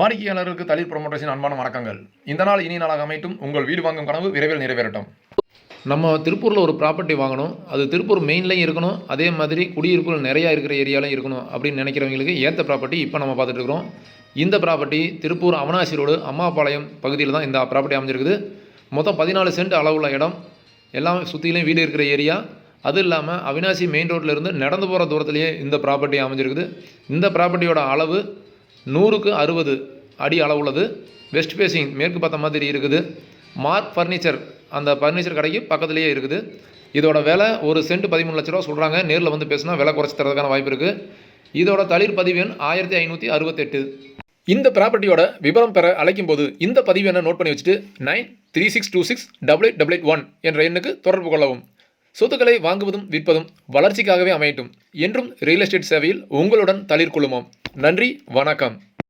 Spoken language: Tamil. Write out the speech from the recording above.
வாடிக்கையாளருக்கு தளிர் ப்ரொமோட்டர்ஸின் அன்பான வணக்கங்கள். இந்த நாள் இனி நாளாக அமையட்டும். உங்கள் வீடு வாங்கும் கனவு விரைவில் நிறைவேறட்டும். நம்ம திருப்பூரில் ஒரு ப்ராப்பர்ட்டி வாங்கணும். அது திருப்பூர் மெயின்லையும் இருக்கணும், அதே மாதிரி குடியிருப்புகள் நிறையா இருக்கிற ஏரியாலையும் இருக்கணும் அப்படின்னு நினைக்கிறவங்களுக்கு ஏற்ற ப்ராப்பர்ட்டி இப்போ நம்ம பார்த்துட்டு இருக்கிறோம். இந்த ப்ராப்பர்ட்டி திருப்பூர் அவனாசி ரோடு அம்மாபாளையம் பகுதியில் தான் இந்த ப்ராப்பர்ட்டி அமைஞ்சிருக்குது. மொத்தம் 14 சென்ட் அளவுள்ள இடம், எல்லாம் சுற்றிலையும் வீடு இருக்கிற ஏரியா. அது இல்லாமல் அவினாசி மெயின் ரோட்டில் நடந்து போகிற தூரத்துலேயே இந்த ப்ராப்பர்ட்டி அமைஞ்சிருக்குது. இந்த ப்ராப்பர்ட்டியோட அளவு 100க்கு 60 அடி அளவுள்ளது. வெஸ்ட் ஃபேஸிங் மேற்கு பார்த்த மாதிரி இருக்குது. மார்க் ஃபர்னிச்சர் அந்த ஃபர்னிச்சர் கடைக்கு பக்கத்துலேயே இருக்குது. இதோட விலை ஒரு சென்ட் 13 லட்ச ரூபா சொல்கிறாங்க. நேரில் வந்து பேசினா விலை குறைச்சி தரதுக்கான வாய்ப்பு இருக்குது. இதோட தளிர் பதிவு எண் 1568. இந்த ப்ராப்பர்ட்டியோட விவரம் பெற அழைக்கும் போது இந்த பதிவு எண்ணை நோட் பண்ணி வச்சுட்டு 9362688881 என்ற எண்ணுக்கு தொடர்பு கொள்ளவும். சொத்துக்களை வாங்குவதும் விற்பதும் வளர்ச்சிக்காகவே அமையட்டும். என்றும் ரியல் எஸ்டேட் சேவையில் உங்களுடன் தளிர் குழுமம். நன்றி, வணக்கம்.